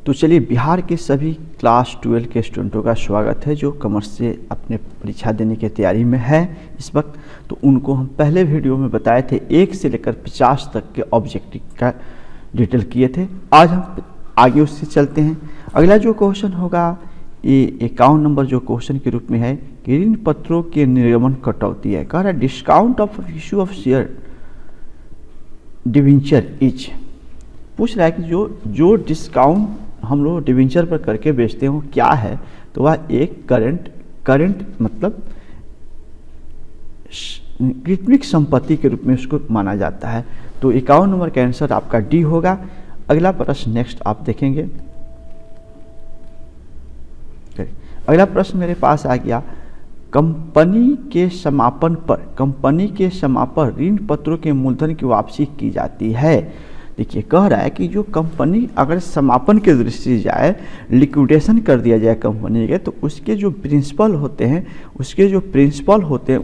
तो चलिए, बिहार के सभी क्लास 12 के स्टूडेंटों का स्वागत है जो कॉमर्स से अपने परीक्षा देने की तैयारी में है इस वक्त। तो उनको हम पहले वीडियो में बताए थे 1 से लेकर 50 तक के ऑब्जेक्टिव का डिटेल किए थे। आज हम आगे उससे चलते हैं। अगला जो क्वेश्चन होगा ये 51 नंबर जो क्वेश्चन के रूप में है कि ऋण पत्रों के निर्गमन कटौती है। कह रहा है discount of issue of share debenture is, पूछ रहा है कि जो डिस्काउंट हम लोग डिवेंचर पर करके बेचते हो क्या है, तो वह एक करंट मतलब कृत्रिम संपत्ति के रूप में उसको माना जाता है। तो 51 नंबर का आंसर आपका डी होगा। अगला प्रश्न नेक्स्ट आप देखेंगे। अगला प्रश्न मेरे पास आ गया, कंपनी के समापन ऋण पत्रों के मूलधन की वापसी की जाती है। देखिए, कह रहा है कि जो कंपनी अगर समापन की दृष्टि से जाए, लिक्विडेशन कर दिया जाए कंपनी के, तो उसके जो प्रिंसिपल होते हैं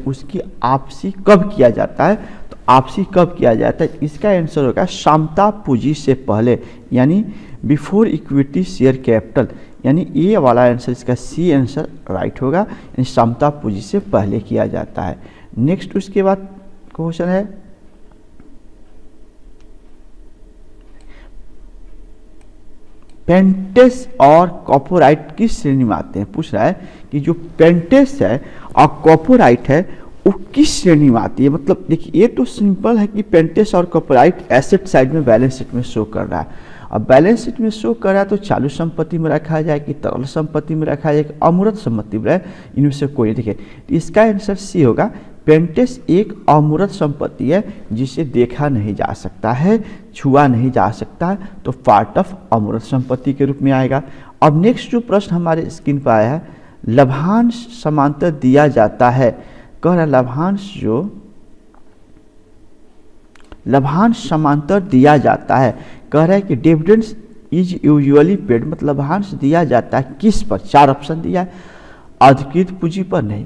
उसकी वापसी कब किया जाता है। तो वापसी कब किया जाता है, इसका आंसर होगा समता पूंजी से पहले, यानी बिफोर इक्विटी शेयर कैपिटल, यानी ये वाला आंसर इसका सी आंसर राइट होगा, यानी समता पूंजी से पहले किया जाता है। नेक्स्ट उसके बाद क्वेश्चन है पेंटेस और कॉर्पोराइट किस श्रेणी में आते हैं। पूछ रहा है कि जो पेंटेस है और कॉर्पोराइट है वो किस श्रेणी में आती है। मतलब देखिए, ये तो सिंपल है कि पेंटेस और कॉर्पोराइट एसेट साइड में बैलेंस शीट में शो कर रहा है। अब बैलेंस शीट में शो कर रहा है तो चालू संपत्ति में रखा जाए कि तरल संपत्ति में रखा जाए कि अमूर्त संपत्ति में रहे, इनमें से कोई। देखिए, तो इसका आंसर सी होगा। पेंटेस एक अमूर्त संपत्ति है जिसे देखा नहीं जा सकता है, छुआ नहीं जा सकता है, तो पार्ट ऑफ अमूर्त संपत्ति के रूप में आएगा। अब नेक्स्ट जो प्रश्न हमारे स्क्रीन पर आया है, लाभांश समांतर दिया जाता है। कह रहा है लाभांश समांतर दिया जाता है। कह रहा है कि डिविडेंड्स इज यूजुअली पेड, मतलब लाभांश दिया जाता है किस पर। 4 ऑप्शन दिया है, अधिकृत पूंजी पर नहीं,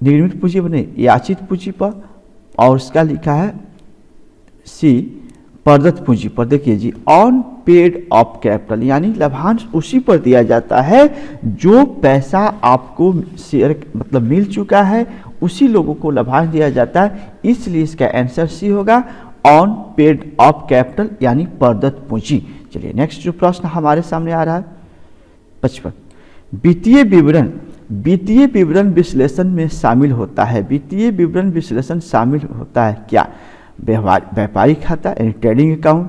निर्मित पूंजी पर नहीं, याचित पूंजी पर, और उसका लिखा है सी प्रदत्त पूंजी पर। देखिए जी, ऑन पेड ऑफ कैपिटल, यानी लाभांश उसी पर दिया जाता है जो पैसा आपको शेयर मतलब मिल चुका है, उसी लोगों को लाभांश दिया जाता है। इसलिए इसका आंसर सी होगा, ऑन पेड ऑफ कैपिटल, यानी प्रदत्त पूंजी। चलिए नेक्स्ट जो प्रश्न हमारे सामने आ रहा है 55, वित्तीय विवरण विश्लेषण में शामिल होता है। वित्तीय विवरण विश्लेषण शामिल होता है क्या। व्यापारिक खाता यानी trading account,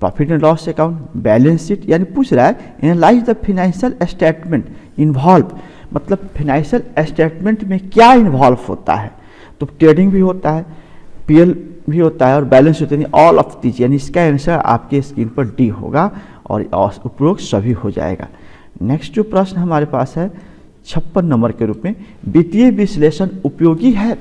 profit and loss account, balance sheet, यानी पूछ रहा है analyse the financial statement involve, मतलब फाइनेंशियल स्टेटमेंट में क्या इन्वॉल्व होता है। तो ट्रेडिंग भी होता है, पीएल भी होता है और बैलेंस शीट, यानी ऑल ऑफ दीज, यानी इसका आंसर आपके स्क्रीन पर डी होगा और उपरोक्त सभी हो जाएगा। नेक्स्ट जो प्रश्न हमारे पास है 56 नंबर के रूप में, वित्तीय विश्लेषण उपयोगी है।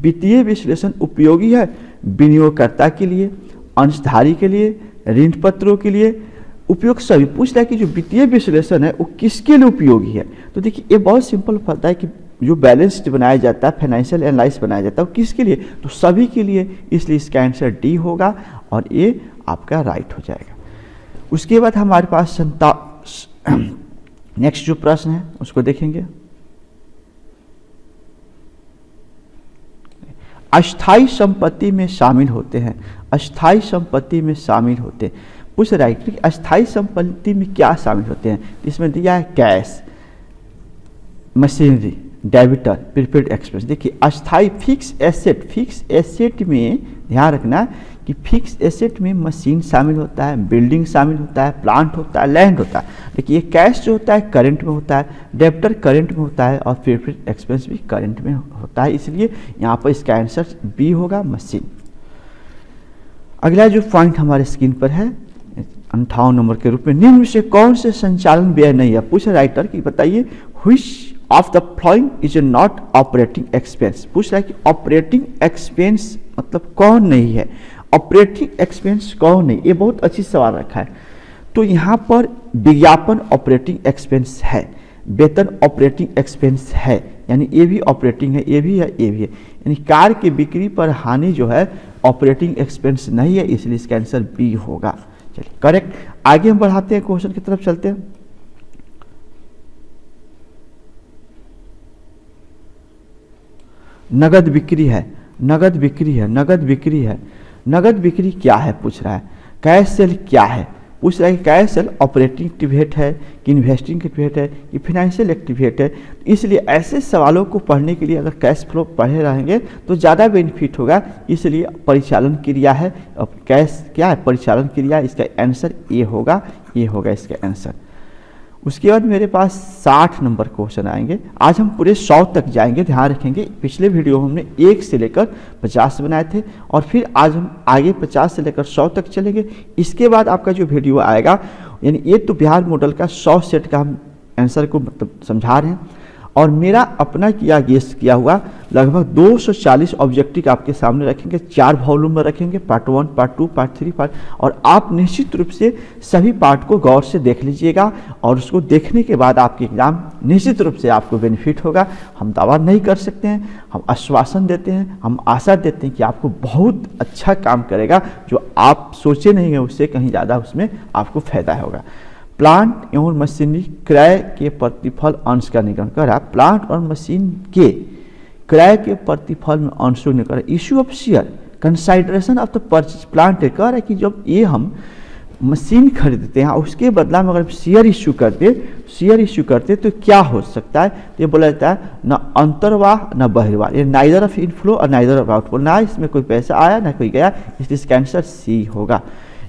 वित्तीय विश्लेषण उपयोगी है विनियोगकर्ता के लिए, अंशधारी के लिए, ऋण पत्रों के लिए, उपयोग सभी। पूछ रहा है कि जो वित्तीय विश्लेषण है वो किसके लिए उपयोगी है। तो देखिए, ये बहुत सिंपल पता है कि जो बैलेंस शीट बनाया जाता है, फाइनेंशियल एनालाइसिस बनाया जाता है, वो किसके लिए, तो सभी के लिए। इसलिए इसका आंसर डी होगा और ये आपका राइट हो जाएगा। उसके बाद हमारे पास नेक्स्ट जो प्रश्न है उसको देखेंगे। अस्थाई संपत्ति में शामिल होते हैं। अस्थाई संपत्ति में शामिल होते हैं, पूछ रहा है कि अस्थाई संपत्ति में क्या शामिल होते हैं। इसमें दिया है cash, machinery, debtor, prepaid expense. देखिए, अस्थाई फिक्स एसेट में ध्यान रखना कि फिक्स एसेट में मशीन शामिल होता है, बिल्डिंग शामिल होता है, प्लांट होता है, लैंड होता है। देखिए, कैश जो होता है करंट में होता है, डेबिटर करंट में होता है और प्रीपेड एक्सपेंस भी करंट में होता है। इसलिए यहाँ पर इसका आंसर बी होगा, मशीन। अगला जो पॉइंट हमारे स्क्रीन पर है 58 नंबर के रूप में, निम्न से कौन से संचालन व्यय नहीं है। पूछे राइटर की बताइए, which of the following is not operating expense. पूछ रहा है कि ऑपरेटिंग एक्सपेंस मतलब कौन नहीं है, ऑपरेटिंग एक्सपेंस कौन नहीं। ये बहुत अच्छी सवाल रखा है। तो यहाँ पर विज्ञापन ऑपरेटिंग एक्सपेंस है, वेतन ऑपरेटिंग एक्सपेंस है, यानी ये भी ऑपरेटिंग है, ये भी है, ये भी है। यानी कार की बिक्री पर हानि जो है ऑपरेटिंग एक्सपेंस नहीं है, इसलिए इसका आंसर बी होगा। चलिए करेक्ट। आगे हम बढ़ाते हैं, क्वेश्चन की तरफ चलते हैं। नगद बिक्री है, नगद बिक्री है, नगद बिक्री है। नगद बिक्री क्या है पूछ रहा है। कैश सेल क्या है पूछ रहा है कि कैश सेल ऑपरेटिंग एक्टिवेट है कि इन्वेस्टिंग एक्टिवेट है कि फाइनेंशियल एक्टिवेट है। इसलिए ऐसे सवालों को पढ़ने के लिए अगर कैश फ्लो पढ़े रहेंगे तो ज़्यादा बेनिफिट होगा। इसलिए परिचालन क्रिया है, अब कैश क्या है, परिचालन क्रिया। इसका आंसर ये होगा, ये होगा इसका आंसर। उसके बाद मेरे पास 60 नंबर क्वेश्चन आएंगे। आज हम पूरे 100 तक जाएंगे, ध्यान रखेंगे। पिछले वीडियो हमने 1 से लेकर 50 बनाए थे और फिर आज हम आगे 50 से लेकर 100 तक चलेंगे। इसके बाद आपका जो वीडियो आएगा, यानी ये तो बिहार मॉडल का 100 सेट का हम आंसर को मतलब समझा रहे हैं और मेरा अपना किया गेस किया हुआ लगभग 240 ऑब्जेक्टिव आपके सामने रखेंगे। 4 वॉल्यूम में रखेंगे, पार्ट 1, पार्ट 2, पार्ट 3, पार्ट, और आप निश्चित रूप से सभी पार्ट को गौर से देख लीजिएगा और उसको देखने के बाद आपके एग्जाम निश्चित रूप से आपको बेनिफिट होगा। हम दावा नहीं कर सकते हैं, हम आश्वासन देते हैं, हम आशा देते हैं कि आपको बहुत अच्छा काम करेगा। जो आप सोचे नहीं है उससे कहीं ज़्यादा उसमें आपको फायदा होगा। प्लांट एवं मशीनरी क्रय के प्रतिफल अंश का निगम कर रहा है। प्लांट और मशीन के क्रय के प्रतिफल में अंशों ने कर issue of share consideration of the purchase plant कह रहा है कि जब ये हम मशीन खरीदते हैं उसके बदला में अगर शेयर इश्यू करते तो क्या हो सकता है। तो ये बोला जाता है न अंतर्वाह न बहिर्वाह, ये नाइदर ऑफ इनफ्लो और नाइदर ऑफ आउटफ्लो, ना इसमें कोई पैसा आया ना कोई गया, इसलिए इसका आंसर सी होगा,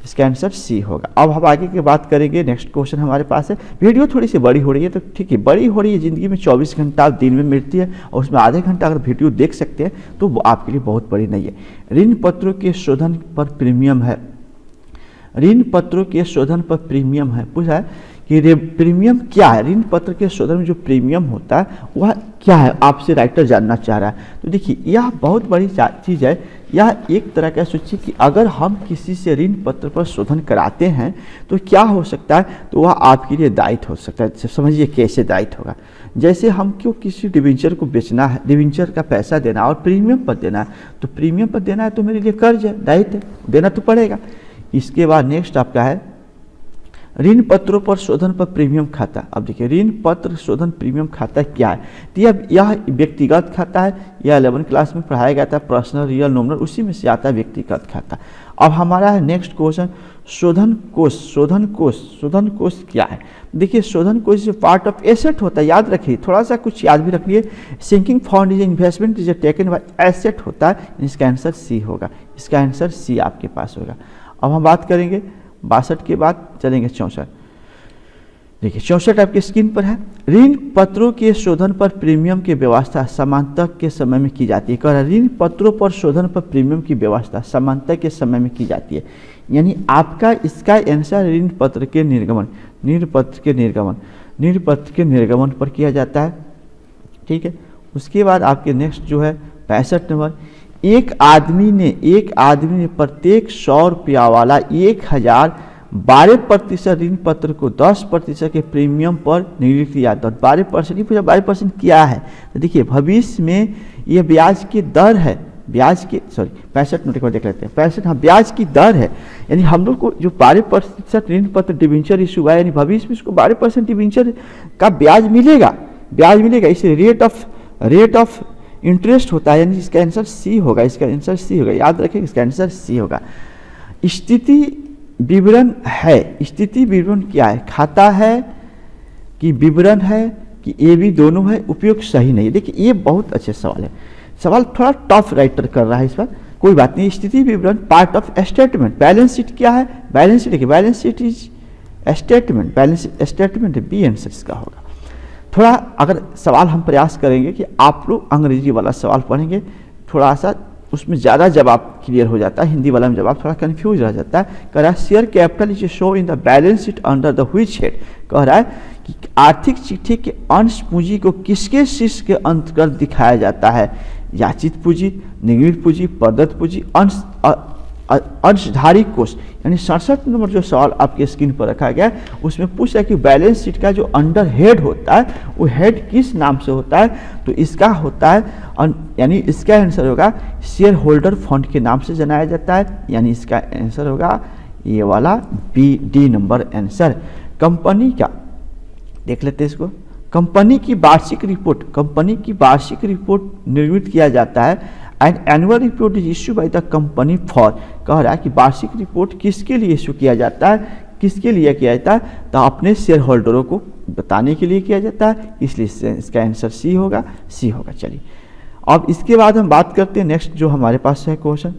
इसका आंसर सी होगा। अब हम आगे की बात करेंगे। नेक्स्ट क्वेश्चन हमारे पास है। वीडियो थोड़ी सी बड़ी हो रही है तो ठीक है, बड़ी हो रही है, ज़िंदगी में 24 घंटा दिन में मिलती है और उसमें आधे घंटा अगर वीडियो देख सकते हैं तो वो आपके लिए बहुत बड़ी नहीं है। ऋण पत्रों के शोधन पर प्रीमियम है, ऋण पत्रों के शोधन पर प्रीमियम है। पूछा है कि प्रीमियम क्या है, ऋण पत्र के शोधन में जो प्रीमियम होता है वह क्या है, आपसे राइटर जानना चाह रहा है। तो देखिए यह बहुत बड़ी चीज़ है। यह एक तरह का सोचिए कि अगर हम किसी से ऋण पत्र पर शोधन कराते हैं तो क्या हो सकता है, तो वह आपके लिए दायित्व हो सकता है। समझिए कैसे दायित्व होगा। जैसे हमको किसी डिवेंचर को बेचना है, डिवेंचर का पैसा देना और प्रीमियम पर देना है, तो प्रीमियम पर देना है तो मेरे लिए कर्ज है, दायित्व देना तो पड़ेगा। इसके बाद नेक्स्ट आपका है ऋण पत्रों पर शोधन पर प्रीमियम खाता। अब देखिए ऋण पत्र शोधन प्रीमियम खाता क्या है, तो यह व्यक्तिगत खाता है, यह 11 क्लास में पढ़ाया गया था, पर्सनल रियल नॉमिनल, उसी में से आता है व्यक्तिगत खाता। अब हमारा है नेक्स्ट क्वेश्चन शोधन कोष। शोधन कोष, शोधन कोष क्या है। देखिए शोधन कोष जो पार्ट ऑफ एसेट होता है, याद रखिए, थोड़ा सा कुछ याद भी रखिए। Sinking fund is investment is taken by asset होता है, इसका आंसर सी होगा, इसका आंसर सी आपके पास होगा। अब हम बात करेंगे 62 के बाद चलेंगे 64। देखिए 64 आपके स्क्रीन पर है। ऋण पत्रों के शोधन पर प्रीमियम की व्यवस्था समांतर के समय में की जाती है। कह रहा है ऋण पत्रों पर शोधन पर प्रीमियम की व्यवस्था समांतर के समय में की जाती है, यानी आपका इसका आंसर ऋण पत्र के निर्गमन, ऋण पत्र के निर्गमन, ऋण पत्र के निर्गमन पर किया जाता है। ठीक है। उसके बाद आपके नेक्स्ट जो है 65 नंबर, एक आदमी ने प्रत्येक 100 रुपया वाला 12% ऋण पत्र को 10% के प्रीमियम पर निर्मित किया। तो 12% क्या है, तो देखिए भविष्य में ये ब्याज की दर है, ब्याज की 65 मिनट को देख लेते हैं। 65 हाँ ब्याज की दर है, यानी हम लोग को जो 12% ऋण पत्र डिवेंचर इशू हुआ है, यानी भविष्य में इसको 12% डिवेंचर का ब्याज मिलेगा, इसलिए रेट ऑफ इंटरेस्ट होता है, यानी इसका आंसर सी होगा, इसका आंसर सी होगा, याद रखें इसका आंसर सी होगा। स्थिति विवरण है, स्थिति विवरण क्या है, खाता है कि विवरण है कि ये भी दोनों है, उपयोग सही नहीं। देखिए ये बहुत अच्छे सवाल है, सवाल थोड़ा टफ राइटर कर रहा है इस पर, कोई बात नहीं। स्थिति विवरण part of statement, balance sheet क्या है, बैलेंस शीट देखिए, balance sheet is statement, balance statement B answer इसका होगा। थोड़ा अगर सवाल हम प्रयास करेंगे कि आप लोग अंग्रेजी वाला सवाल पढ़ेंगे, थोड़ा सा उसमें ज़्यादा जवाब क्लियर हो जाता है, हिंदी वाला में जवाब थोड़ा कंफ्यूज रह जाता है। कह रहा है share capital is show in the balance sheet under the which head, कह रहा है कि आर्थिक चिट्ठी के अंश पूंजी को किसके शीर्ष के अंतर्गत दिखाया जाता है, याचित पूंजी, निगमित पूंजी, प्रदत्त पूंजी, अंशधारी कोष। यानी 67 नंबर जो सवाल आपके स्क्रीन पर रखा गया है उसमें पूछा है कि बैलेंस शीट का जो अंडर हेड होता है वो हेड किस नाम से होता है, तो इसका होता है यानी इसका आंसर होगा शेयर होल्डर फंड के नाम से जनाया जाता है, यानी इसका आंसर होगा ये वाला B D number answer. Company का देख लेते हैं इसको। कंपनी की वार्षिक रिपोर्ट, कंपनी की वार्षिक रिपोर्ट निर्मित किया जाता है। And annual report is issue by the company for, कह रहा है कि वार्षिक रिपोर्ट किसके लिए इश्यू किया जाता है, किसके लिए किया जाता है, तो अपने शेयर होल्डरों को बताने के लिए किया जाता है, इसलिए इसका आंसर सी होगा, सी होगा। चलिए अब इसके बाद हम बात करते हैं नेक्स्ट जो हमारे पास है क्वेश्चन,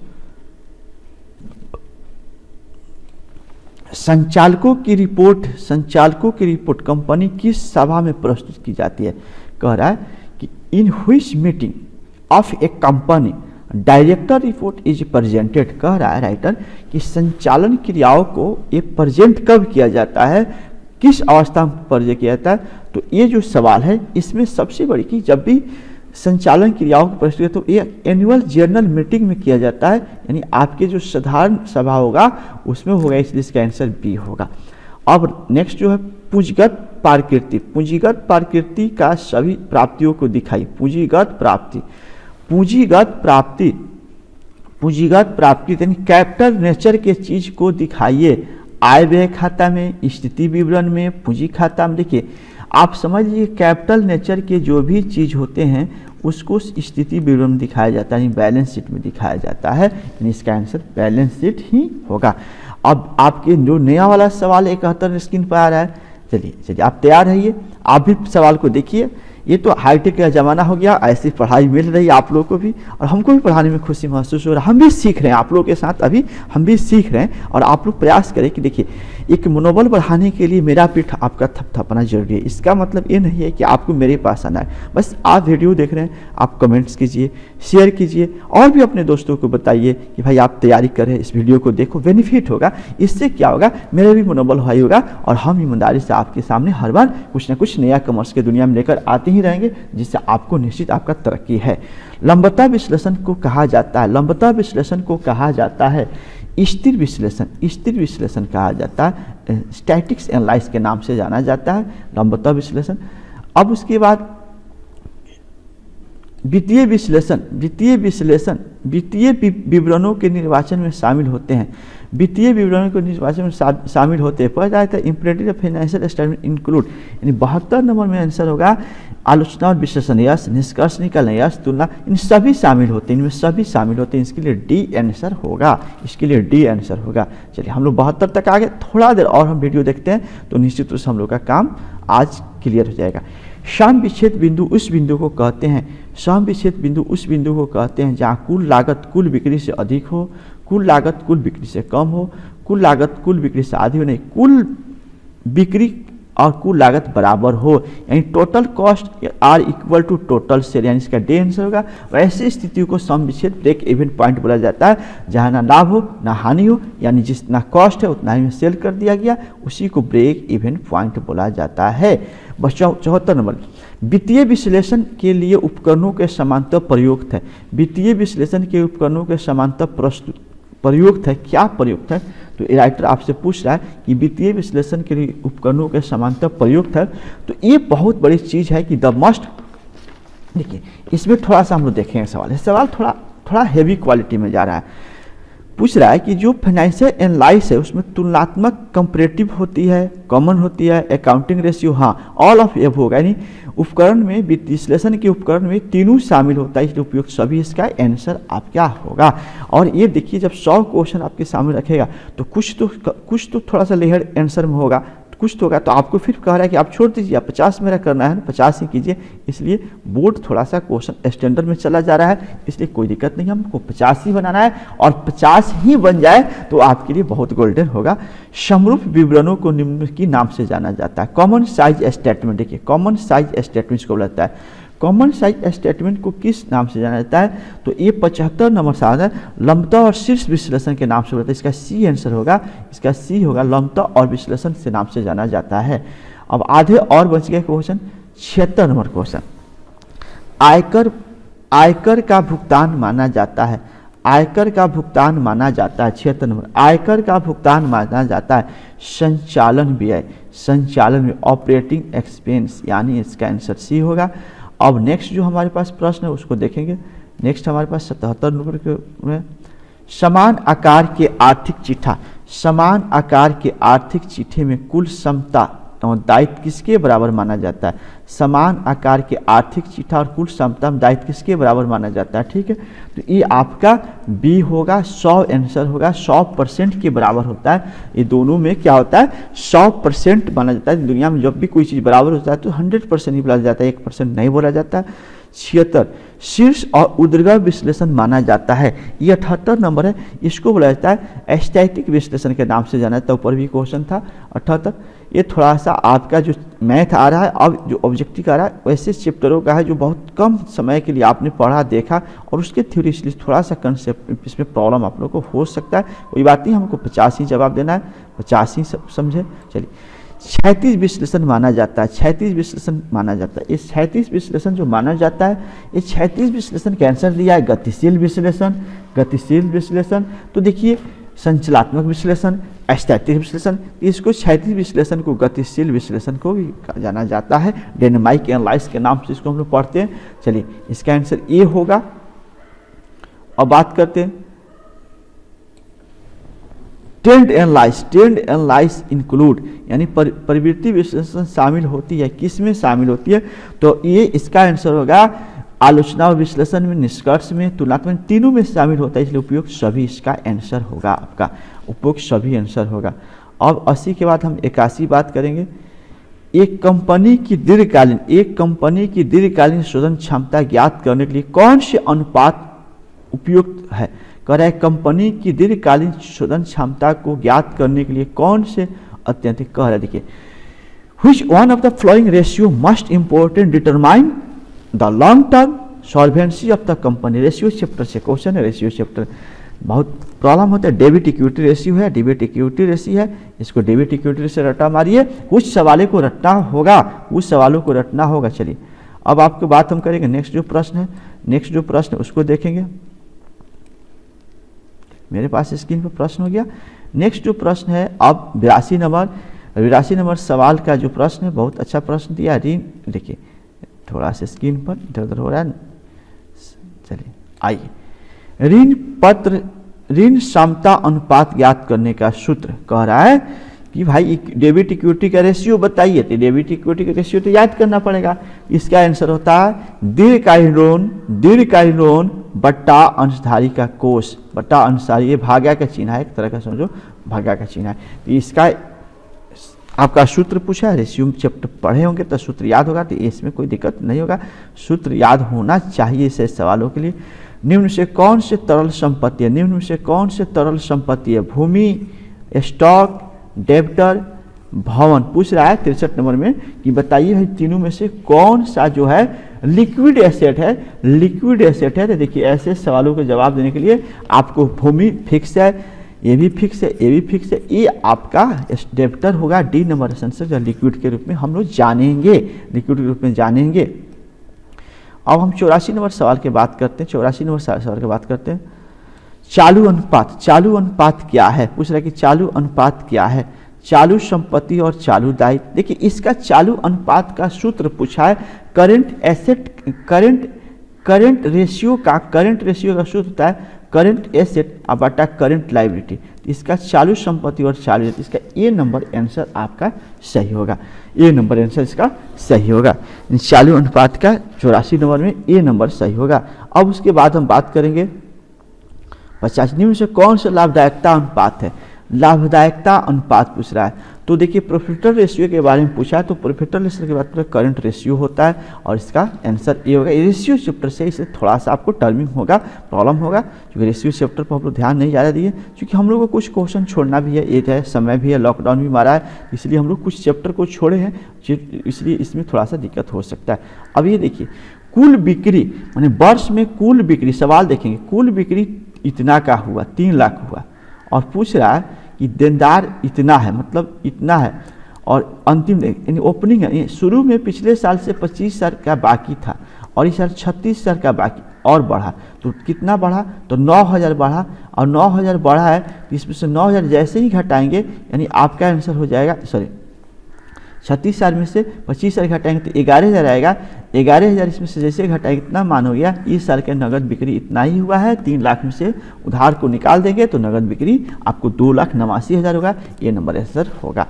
संचालकों की रिपोर्ट। संचालकों की रिपोर्ट कंपनी किस सभा में प्रस्तुत की जाती है, कह रहा है कि in which meeting of A company director report is presented, कह रहा है राइटर कि संचालन क्रियाओं को ये प्रेजेंट कब किया जाता है, किस अवस्था में प्रेजेंट किया जाता है। तो ये जो सवाल है इसमें सबसे बड़ी कि जब भी संचालन क्रियाओं की प्रस्तुति तो ये एनुअल जनरल मीटिंग में किया जाता है, यानी आपके जो साधारण सभा होगा उसमें होगा, इसलिए इसका आंसर बी होगा। अब नेक्स्ट जो है पूंजीगत प्रकृति, पूंजीगत प्रकृति का सभी प्राप्तियों को दिखाई। पूंजीगत प्राप्ति, पूंजीगत प्राप्ति, पूंजीगत प्राप्ति यानी कैपिटल नेचर के चीज को दिखाइए। आय व्यय खाता में, स्थिति विवरण में, पूंजी खाता में। देखिए आप समझ लीजिए कैपिटल नेचर के जो भी चीज होते हैं उसको स्थिति विवरण में दिखाया जाता है, बैलेंस शीट में दिखाया जाता है, यानी इसका आंसर बैलेंस शीट ही होगा। अब आपके जो नया वाला सवाल 71 स्क्रीन पर आ रहा है, चलिए आप तैयार रहिए, आप भी सवाल को देखिए। ये तो हाईटेक का ज़माना हो गया, ऐसी पढ़ाई मिल रही है आप लोगों को भी, और हमको भी पढ़ाने में खुशी महसूस हो रहा है। हम भी सीख रहे हैं आप लोगों के साथ, अभी हम भी सीख रहे हैं। और आप लोग प्रयास करें कि देखिए एक मनोबल बढ़ाने के लिए मेरा पीठ आपका थपथपाना जरूरी है। इसका मतलब ये नहीं है कि आपको मेरे पास आना है, बस आप वीडियो देख रहे हैं, आप कमेंट्स कीजिए, शेयर कीजिए, और भी अपने दोस्तों को बताइए कि भाई आप तैयारी कर रहे हैं, इस वीडियो को देखो, बेनिफिट होगा। इससे क्या होगा, मेरा भी मनोबल हाई होगा और हम ईमानदारी से आपके सामने हर बार कुछ ना कुछ नया कॉमर्स के दुनिया में लेकर आते ही रहेंगे, जिससे आपको निश्चित आपका तरक्की है। लंबता विश्लेषण को कहा जाता है, लंबता विश्लेषण को कहा जाता है स्थिर विश्लेषण, स्थिर विश्लेषण कहा जाता है, स्टैटिक्स एनालिसिस के नाम से जाना जाता है लंबता विश्लेषण। अब उसके बाद वित्तीय विश्लेषण, वित्तीय विश्लेषण वित्तीय विवरणों के निर्वाचन में शामिल होते हैं, वित्तीय विवरणों के निर्वाचन में शामिल होते हैं। पढ़ा जाता है इंप्रेटिव फाइनेंशियल स्टेटमेंट इंक्लूड, यानी 72 नंबर में आंसर होगा आलोचना और विश्लेषण, यस, निष्कर्ष निकालना, यस, तुलना, इन सभी शामिल होते हैं, इनमें सभी शामिल होते हैं। इसके लिए डी आंसर होगा, इसके लिए डी आंसर होगा। चलिए हम लोग 72 तक आ गए, थोड़ा देर और हम वीडियो देखते हैं तो निश्चित रूप से हम लोग का काम आज क्लियर हो जाएगा। सम विच्छेद बिंदु उस बिंदु को कहते हैं, सम विच्छेद बिंदु उस बिंदु को कहते हैं जहाँ कुल लागत कुल बिक्री से अधिक हो, कुल लागत कुल बिक्री से कम हो, कुल लागत कुल बिक्री से आधी हो, नहीं, कुल बिक्री और कुल लागत बराबर हो, यानी total cost are equal to total sale, यानी इसका डी आंसर होगा। वैसे स्थितियों को सम विच्छेद ब्रेक इवन पॉइंट बोला जाता है, जहाँ ना लाभ हो ना हानि हो, यानी जितना कॉस्ट है उतना ही में सेल कर दिया गया, उसी को ब्रेक इवन पॉइंट बोला जाता है। बस 74 नंबर, वित्तीय विश्लेषण के लिए उपकरणों के समांतर प्रयुक्त है, वित्तीय विश्लेषण के उपकरणों के समांतर प्रयुक्त है, क्या प्रयुक्त है, तो राइटर आपसे पूछ रहा है कि वित्तीय विश्लेषण के लिए उपकरणों के समांतर प्रयुक्त है। तो ये बहुत बड़ी चीज है कि द मस्ट, देखिए इसमें थोड़ा सा हम लोग देखेंगे सवाल, सवाल थोड़ा हेवी क्वालिटी में जा रहा है। पूछ रहा है कि जो फाइनेंशियल एनालिसिस है उसमें तुलनात्मक कंपैरेटिव होती है, कॉमन होती है, अकाउंटिंग रेशियो, हाँ ऑल ऑफ एव होगा, यानी उपकरण में वित्तीय विश्लेषण के उपकरण में तीनों शामिल होता है, इसलिए उपयुक्त सभी इसका आंसर आप क्या होगा। और ये देखिए जब 100 क्वेश्चन आपके सामने रखेगा तो कुछ तो थोड़ा सा लेयर आंसर में होगा, कुछ तो होगा, तो आपको फिर कह रहा है कि आप छोड़ दीजिए, आप 50 मेरा करना है, 50 ही कीजिए। इसलिए बोर्ड थोड़ा सा क्वेश्चन स्टैंडर्ड में चला जा रहा है, इसलिए कोई दिक्कत नहीं, हमको 50 ही बनाना है और 50 ही बन जाए तो आपके लिए बहुत गोल्डन होगा। समरूप विवरणों को निम्न की नाम से जाना जाता है, कॉमन साइज स्टेटमेंट। देखिए कॉमन साइज स्टेटमेंट को बोलता है, कॉमन साइज स्टेटमेंट को किस नाम से जाना जाता है, तो ये 75 नंबर से आता है, लंबता और शीर्ष विश्लेषण के नाम से बोलता है, इसका सी आंसर होगा, इसका सी होगा, लंबता और विश्लेषण से नाम से जाना जाता है। अब आधे और बच गए क्वेश्चन, 76 नंबर क्वेश्चन, आयकर का भुगतान माना जाता है, आयकर का भुगतान माना जाता है। 76 नंबर, आयकर का भुगतान माना जाता है संचालन व्यय, संचालन व्यय, ऑपरेटिंग एक्सपेंस, यानी इसका आंसर सी होगा। अब नेक्स्ट जो हमारे पास प्रश्न है उसको देखेंगे। नेक्स्ट हमारे पास 77 नंबर के में, समान आकार के आर्थिक चिट्ठा, समान आकार के आर्थिक चिट्ठे में कुल क्षमता और दायित्व किसके बराबर माना जाता है? समान आकार के आर्थिक चिट्ठा और कुल क्षमता में दायित्व किसके बराबर माना जाता है? ठीक है, तो ये आपका बी होगा, 100 आंसर होगा, 100% के बराबर होता है। ये दोनों में क्या होता है? 100% माना जाता है। दुनिया में जब भी कोई चीज़ बराबर होता है तो 100% ही बोला जाता है, 1% नहीं बोला जाता। 76 शीर्ष और उद्गम विश्लेषण माना जाता है। ये 78 नंबर है, इसको बोला जाता है एस्थेटिक विश्लेषण के नाम से जाना जाता है। ऊपर भी क्वेश्चन था 78। ये थोड़ा सा आपका जो मैथ आ रहा है अब जो ऑब्जेक्टिव आ रहा है वैसे चैप्टरों का है जो बहुत कम समय के लिए आपने पढ़ा देखा और उसके थ्योरी, इसलिए थोड़ा सा कंसेप्ट इसमें प्रॉब्लम आप लोग को हो सकता है। कोई बात नहीं, हमको 50 ही जवाब देना है, 50 ही समझे। चलिए, 36 विश्लेषण माना जाता है, 36 विश्लेषण माना जाता है। ये 36 विश्लेषण जो माना जाता है, ये 36 विश्लेषण का आंसर दिया है गतिशील विश्लेषण। गतिशील विश्लेषण तो देखिए संचलात्मक विश्लेषण, एस्थेटिक विश्लेषण, इसको 36 विश्लेषण को गतिशील विश्लेषण को भी जाना जाता है। डायनामिक एनालिसिस के नाम से इसको हम लोग पढ़ते हैं। चलिए, इसका आंसर ए होगा। अब बात करते हैं ट्रेंड एनालाइसिस इंक्लूड यानी प्रवृत्ति विश्लेषण शामिल होती है। किस में शामिल होती है? तो ये इसका आंसर होगा आलोचना और विश्लेषण में, निष्कर्ष में, तुलनात्मक, तीनों में शामिल होता है, इसलिए उपयुक्त सभी इसका आंसर होगा। आपका उपयुक्त सभी आंसर होगा। अब 80 के बाद हम 81 बात करेंगे। एक कंपनी की दीर्घकालीन शोधन क्षमता ज्ञात करने के लिए कौन से अनुपात उपयुक्त है? कह रहा है कंपनी की दीर्घकालीन शोधन क्षमता को ज्ञात करने के लिए कौन से अत्यंत कह रहा है। देखिए, which one of the following ratio most important determine the long term solvency of the company? Ratio chapter से क्वेश्चन है, रेशियो चैप्टर बहुत प्रॉब्लम होता है। डेबिट इक्विटी रेशियो है, डेबिट इक्विटी रेशियो है, इसको डेबिट इक्विटी रेशियो रटा मारिए। कुछ सवालों को रटना होगा, चलिए, अब आपको बात हम करेंगे नेक्स्ट जो प्रश्न उसको देखेंगे। मेरे पास स्क्रीन पर प्रश्न हो गया। नेक्स्ट जो प्रश्न है अब 82 नंबर सवाल का जो प्रश्न है, बहुत अच्छा प्रश्न दिया। ऋण, देखिए थोड़ा सा स्क्रीन पर इधर उधर हो रहा है। चलिए आइए, ऋण क्षमता अनुपात ज्ञात करने का सूत्र कह रहा है कि भाई डेबिट इक्विटी का रेशियो बताइए। तो डेबिट इक्विटी का रेशियो तो याद करना पड़ेगा। इसका आंसर होता है दीर्घकालीन लोन बट्टा अंशधारी का कोष, बट्टा अंशधारी, ये भाग्य का चिन्ह है, एक तरह का समझो भाग्य का चिन्ह है। तो इसका आपका सूत्र पूछा है, रेशियो चैप्टर पढ़े होंगे तो सूत्र याद होगा, तो इसमें कोई दिक्कत नहीं होगा, सूत्र याद होना चाहिए ऐसे सवालों के लिए। निम्न में से कौन से तरल संपत्ति है? भूमि, स्टॉक, डेब्टर, भवन। पूछ रहा है 63 नंबर में कि बताइए भाई तीनों में से कौन सा जो है लिक्विड एसेट है। तो देखिए ऐसे सवालों के जवाब देने के लिए आपको भूमि फिक्स है, ये भी फिक्स है, ये आपका डेब्टर होगा। डी नंबर आंसर जो लिक्विड के रूप में हम लोग जानेंगे, अब हम 84 नंबर सवाल की बात करते हैं। चालू अनुपात क्या है? पूछ रहा है कि चालू अनुपात क्या है? चालू संपत्ति और चालू दायित्व। देखिए इसका चालू अनुपात का सूत्र पूछा है। करंट रेशियो का सूत्र होता है करंट एसेट बटा करंट लायबिलिटी। इसका चालू संपत्ति और चालू दायित्व, इसका ए नंबर आंसर आपका सही होगा। इसका सही होगा। चालू अनुपात का 84 नंबर में ए नंबर सही होगा। अब उसके बाद हम बात करेंगे 50 में से कौन सा लाभदायकता अनुपात है? लाभदायकता अनुपात पूछ रहा है। तो देखिए प्रॉफिट रेशियो के बारे में पूछा है, तो प्रॉफिट रेशियो के बाद करंट रेशियो होता है और इसका आंसर ये होगा। रेशियो चैप्टर से इसे थोड़ा सा आपको टर्मिंग होगा, प्रॉब्लम होगा, क्योंकि रेशियो चैप्टर पर हम लोग ध्यान नहीं ज़्यादा दिए, क्योंकि हम लोग को कुछ क्वेश्चन छोड़ना भी है, ये है समय भी है, लॉकडाउन भी मारा है, इसलिए हम लोग कुछ चैप्टर को छोड़े हैं, इसलिए इसमें थोड़ा सा दिक्कत हो सकता है। अब ये देखिए कुल बिक्री माने वर्ष में कुल बिक्री, सवाल देखेंगे कुल बिक्री इतना का हुआ, 3 लाख हुआ, और पूछ रहा है कि देनदार इतना है, मतलब इतना है, और अंतिम यानी ओपनिंग है, शुरू में पिछले साल से 25,000 का बाकी था और इस साल 36,000 का बाकी और बढ़ा, तो कितना बढ़ा? तो 9,000 बढ़ा, और 9,000 बढ़ा है, इसमें से 9,000 जैसे ही घटाएंगे यानी आपका आंसर हो जाएगा, 36,000 में से 25,000 घटाएंगे तो 11,000 आएगा। 11,000 इसमें से जैसे घटाएंगे कितना मान हो गया, इस साल के नगद बिक्री इतना ही हुआ है। 3 लाख में से उधार को निकाल देंगे तो नगद बिक्री आपको 2,89,000 होगा। ये नंबर आंसर होगा।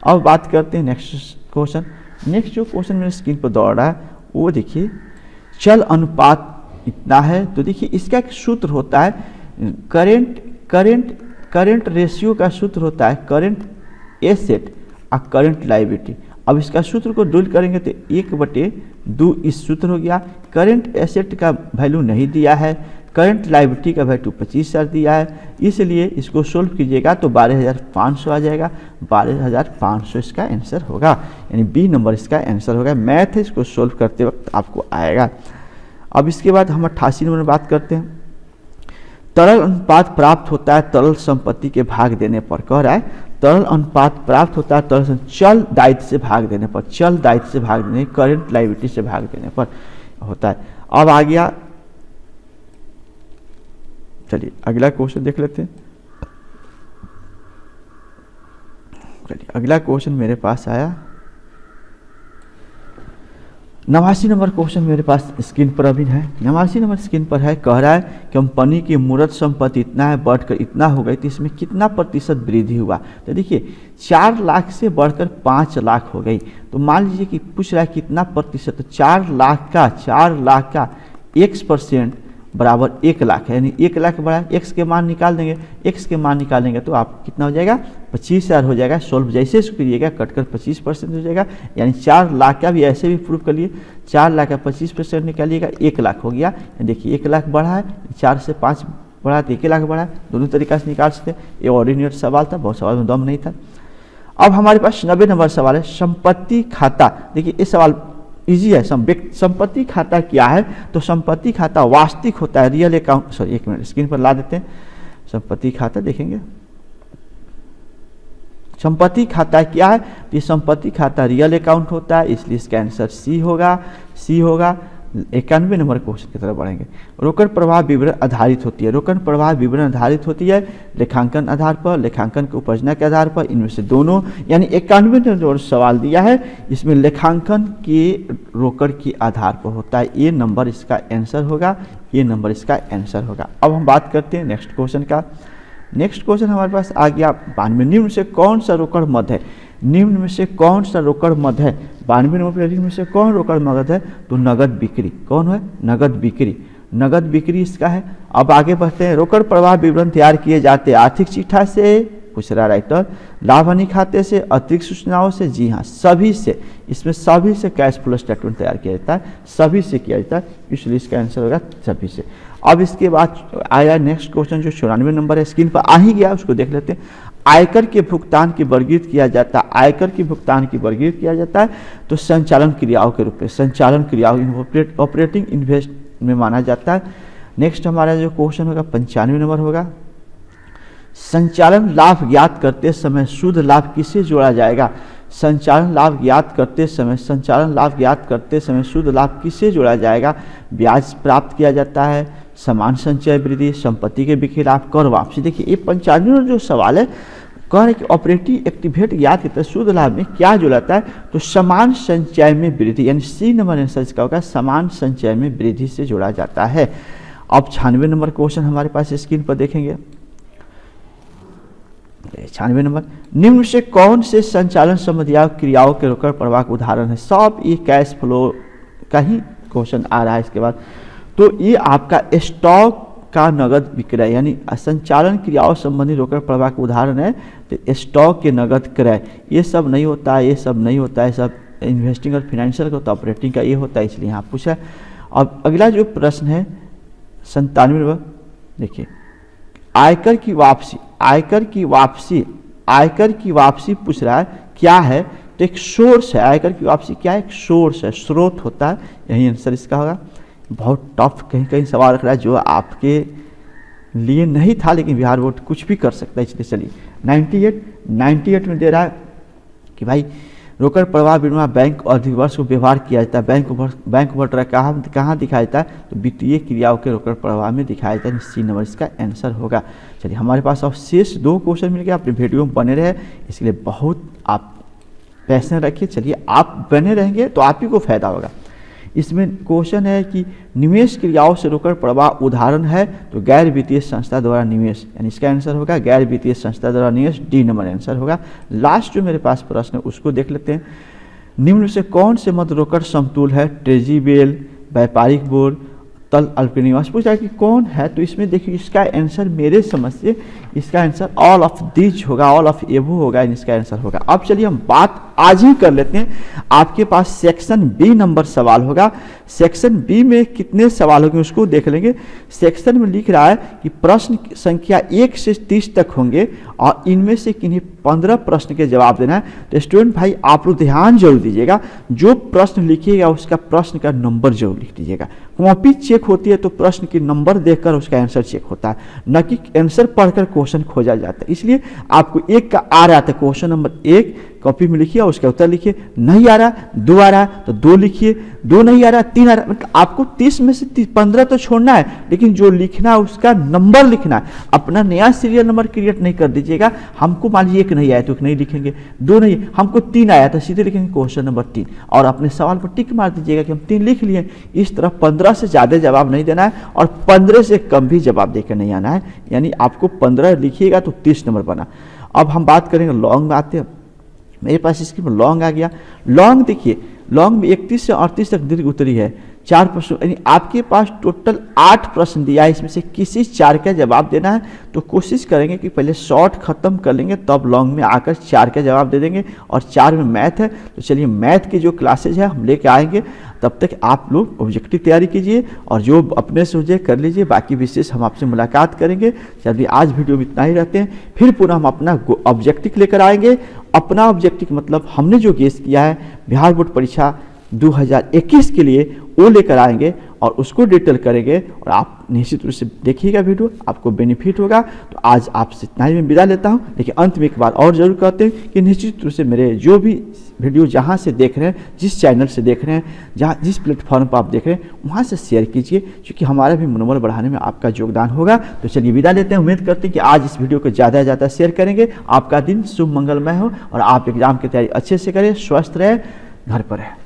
अब बात करते हैं नेक्स्ट क्वेश्चन। नेक्स्ट जो क्वेश्चन मेरे स्क्रीन पर दौड़ रहा है वो देखिए, चल अनुपात इतना है। तो देखिए इसका एक सूत्र होता है, करेंट रेशियो का सूत्र होता है करेंट एसेट और करेंट लायबिलिटी। अब इसका सूत्र को ड्रिल करेंगे तो 1/2 इस सूत्र हो गया। करेंट एसेट का वैल्यू नहीं दिया है, करंट लायबिलिटी का वैल्यू 25,000 दिया है, इसलिए इसको सोल्व कीजिएगा तो 12,500 आ जाएगा। 12,500 इसका आंसर होगा, यानी बी नंबर इसका आंसर होगा। मैथ है, इसको सोल्व करते वक्त आपको आएगा। अब इसके बाद हम 88 नंबर में बात करते हैं। तरल अनुपात प्राप्त होता है तरल संपत्ति के भाग देने पर। कह रहा है तरल अनुपात प्राप्त होता है तरल चल दायित्व से भाग देने पर, चल दायित्व से भाग देने, करंट लायबिलिटी से भाग देने पर होता है। अब आ गया, चलिए अगला क्वेश्चन देख लेते हैं। चलिए अगला क्वेश्चन मेरे पास आया 89 नंबर क्वेश्चन मेरे पास स्क्रीन पर अभी है। 89 नंबर स्क्रीन पर है, कह रहा है कंपनी की मूर्त संपत्ति इतना है, बढ़कर इतना हो गई, तो इसमें कितना प्रतिशत वृद्धि हुआ। तो देखिए 4 लाख से बढ़कर 5 लाख हो गई। तो मान लीजिए कि पूछ रहा है कितना प्रतिशत, तो 4 लाख का X% बराबर 1 लाख है, यानी 1 लाख बढ़ा, x के मान निकाल देंगे, x के मान निकालेंगे तो आप कितना हो जाएगा 25,000 हो जाएगा। सोल्व जैसे इसको करिएगा कटकर 25% हो जाएगा, यानी 4 लाख का भी ऐसे भी प्रूव कर लिए। 4 लाख का 25% निकालिएगा 1 लाख हो गया। देखिए 1 लाख बढ़ा है, 4 से 5 बढ़ा तो 1 लाख बढ़ा है, दोनों तरीका से निकाल सकते। ये ऑर्डिनेट सवाल था, बहुत सवाल में दम नहीं था। अब हमारे पास 90 नंबर सवाल है, संपत्ति खाता। देखिए ये सवाल इजी है। संपत्ति खाता क्या है, तो संपत्ति खाता वास्तविक होता है, रियल अकाउंट, सॉरी एक मिनट स्क्रीन पर ला देते हैं। संपत्ति खाता देखेंगे, संपत्ति खाता क्या है, ये संपत्ति खाता रियल अकाउंट होता है, इसलिए इसका आंसर सी होगा। 91 नंबर क्वेश्चन की तरफ बढ़ेंगे। रोकड़ प्रवाह विवरण आधारित होती है, रोकड़ प्रवाह विवरण आधारित होती है लेखांकन आधार पर, लेखांकन की उपजना के आधार पर, इनमें से दोनों, यानी 91 ने जो सवाल दिया है इसमें लेखांकन के रोकड़ के आधार पर होता है। ये नंबर इसका आंसर होगा, ये नंबर इसका आंसर होगा। अब हम बात करते हैं नेक्स्ट क्वेश्चन का। नेक्स्ट क्वेश्चन हमारे पास आ गया 92, निम्न से कौन सा रोकड़ मद है, निम्न में से कौन सा रोकड़ मद है। 92 नंबर में से कौन रोकड़ मद है, तो नगद बिक्री। कौन है, नगद बिक्री, नगद बिक्री इसका है। अब आगे बढ़ते हैं। रोकड़ प्रवाह विवरण तैयार किए जाते हैं आर्थिक चिट्ठा से, पूछ रहा राइटर, लाभ हानि खाते से, अतिरिक्त सूचनाओं से। जी हाँ, सभी से, इसमें सभी से कैश फ्लो स्टेटमेंट तैयार किया जाता है, सभी से किया जाता है, इसलिए इसका आंसर होगा सभी से। अब इसके बाद आया नेक्स्ट क्वेश्चन जो 94 नंबर है, स्क्रीन पर आ ही गया, उसको देख लेते हैं। आयकर के भुगतान की वर्गीकृत किया जाता है, आयकर की भुगतान की वर्गीकृत किया जाता है तो संचालन क्रियाओं के रूप में, संचालन क्रियाओं ऑपरेटिंग इन्वेस्ट में माना जाता है। नेक्स्ट हमारा जो क्वेश्चन होगा 95 नंबर होगा, संचालन लाभ ज्ञात करते समय शुद्ध लाभ किसे जोड़ा जाएगा। संचालन लाभ ज्ञात करते समय, संचालन लाभ ज्ञात करते समय शुद्ध लाभ किसे जोड़ा जाएगा। ब्याज प्राप्त किया जाता है, समान संचय वृद्धि, संपत्ति के बिक्री लाभ, कर वापसी। देखिए ये 95 जो सवाल है, कह रहे कि ऑपरेटिव एक्टिवेट ज्ञात करते शुद्ध लाभ में क्या जोड़ाता है, तो समान संचय में वृद्धि, यानी सी नंबर आंसर इसका होगा, समान संचय में वृद्धि से जोड़ा जाता है। अब 96 नंबर क्वेश्चन हमारे पास स्क्रीन पर देखेंगे। 96 नंबर, निम्न से कौन से संचालन संबंधी क्रियाओं के रोकड़ प्रवाह का उदाहरण है। सब ये कैश फ्लो का ही क्वेश्चन आ रहा है। इसके बाद तो ये आपका स्टॉक का नगद विक्रय, यानी संचालन क्रियाओं संबंधी रोकड़ प्रवाह का उदाहरण है, तो स्टॉक के नगद क्रय। ये सब नहीं होता है, ये सब नहीं होता है, सब इन्वेस्टिंग और फाइनेंशियल का होता है, ऑपरेटिंग का ये होता है, इसलिए यहाँ पूछा। अब अगला जो प्रश्न है 97 नंबर, देखिए आयकर की वापसी, आयकर की वापसी, आयकर की वापसी पूछ रहा है क्या है, तो एक सोर्स है। आयकर की वापसी क्या है, एक सोर्स है, स्रोत होता है, यही आंसर इसका होगा। बहुत टफ कहीं कहीं सवाल रख रहा है जो आपके लिए नहीं था, लेकिन बिहार बोर्ड कुछ भी कर सकता है, इसलिए चलिए 98 में दे रहा है कि भाई रोकड़ प्रवाह विवरण बैंक अधिवर्ष को व्यवहार किया जाता है, बैंक ओवरड्राफ्ट कहाँ दिखाया जाता है, तो वित्तीय क्रियाओं के रोकड़ प्रवाह में दिखाया जाता है, सी नंबर इसका आंसर होगा। चलिए हमारे पास अब शेष 2 क्वेश्चन मिल गए, अपने वीडियो में बने रहे, इसलिए बहुत आप पैशन रखिए। चलिए, आप बने रहेंगे तो आप ही को फायदा होगा। इसमें क्वेश्चन है कि निवेश क्रियाओं से रोकड़ प्रवाह उदाहरण है, तो गैर वित्तीय संस्था द्वारा निवेश, यानी इसका आंसर होगा गैर वित्तीय संस्था द्वारा निवेश, डी नंबर आंसर होगा। लास्ट जो मेरे पास प्रश्न है उसको देख लेते हैं। निम्न में से कौन से मध्य रोकड़ समतुल है? ट्रेजिबेल, व्यापारिक बोर्ड, तल अल्प निवास। पूछा कि कौन है, तो इसमें देखिए इसका आंसर मेरे समझ से इसका आंसर ऑल ऑफ दीज होगा, ऑल ऑफ एबो होगा, इसका आंसर होगा। अब चलिए हम बात आज ही कर लेते हैं। आपके पास सेक्शन बी नंबर सवाल होगा। सेक्शन बी में कितने सवाल होंगे उसको देख लेंगे। सेक्शन में लिख रहा है कि प्रश्न संख्या 1 से 30 तक होंगे और इनमें से किन्हीं 15 प्रश्न के जवाब देना है। तो स्टूडेंट भाई आप लोग ध्यान जरूर दीजिएगा, जो प्रश्न लिखिएगा उसका प्रश्न का नंबर जरूर लिख दीजिएगा। कॉपी चेक होती है तो प्रश्न की नंबर देखकर उसका आंसर चेक होता है, न कि आंसर पढ़कर क्वेश्चन खोजा जाता है। इसलिए आपको एक का आ रहा था क्वेश्चन नंबर 1 कॉपी में लिखिए और उसका उत्तर लिखिए। नहीं आ रहा, 2 आ रहा तो 2 लिखिए, 2 नहीं आ रहा 3 आ रहा, मतलब आपको 30 में से 15 तो छोड़ना है, लेकिन जो लिखना है उसका नंबर लिखना है। अपना नया सीरियल नंबर क्रिएट नहीं कर दीजिएगा। हमको मान लीजिए 1 नहीं आया तो 1 नहीं लिखेंगे, 2 नहीं, हमको 3 आया तो सीधे लिखेंगे क्वेश्चन नंबर 3 और अपने सवाल पर टिक मार दीजिएगा कि हम 3 लिख लिए। इस तरह 15 से ज़्यादा जवाब नहीं देना है और 15 से कम भी जवाब देकर नहीं आना है, यानी आपको 15 लिखिएगा तो 30 नंबर बना। अब हम बात करेंगे लॉन्ग में आते हैं। मेरे पास इसकी लॉन्ग आ गया। लॉन्ग देखिए, लॉन्ग में 31 से 38 तक दीर्घ उत्तरी है, 4 प्रश्न, यानी आपके पास टोटल 8 प्रश्न दिया है, इसमें से किसी 4 का जवाब देना है। तो कोशिश करेंगे कि पहले शॉर्ट खत्म कर लेंगे तब लॉन्ग में आकर 4 का जवाब दे देंगे और 4 में मैथ है। तो चलिए मैथ के जो क्लासेज है हम लेके आएंगे, तब तक आप लोग ऑब्जेक्टिव तैयारी कीजिए और जो अपने सोचे कर लीजिए। बाकी विशेष हम आपसे मुलाकात करेंगे। चलिए आज वीडियो में इतना ही रहते हैं, फिर पुनः हम अपना ऑब्जेक्टिव लेकर आएंगे। अपना ऑब्जेक्टिव मतलब हमने जो गेस किया है बिहार बोर्ड परीक्षा 2021 के लिए वो लेकर आएंगे और उसको डिटेल करेंगे और आप निश्चित रूप से देखिएगा वीडियो, आपको बेनिफिट होगा। तो आज आपसे इतना ही मैं विदा लेता हूं, लेकिन अंत में एक बार और जरूर कहते हैं कि निश्चित रूप से मेरे जो भी वीडियो जहां से देख रहे हैं, जिस चैनल से देख रहे हैं, जहां जिस प्लेटफॉर्म पर आप देख रहे हैं वहां से शेयर कीजिए, क्योंकि हमारा भी मनोबल बढ़ाने में आपका योगदान होगा। तो चलिए विदा लेते हैं। उम्मीद करते हैं कि आज इस वीडियो को ज़्यादा से ज़्यादा शेयर करेंगे। आपका दिन शुभ मंगलमय हो और आप एग्जाम की तैयारी अच्छे से करें, स्वस्थ रहे, घर पर रहें।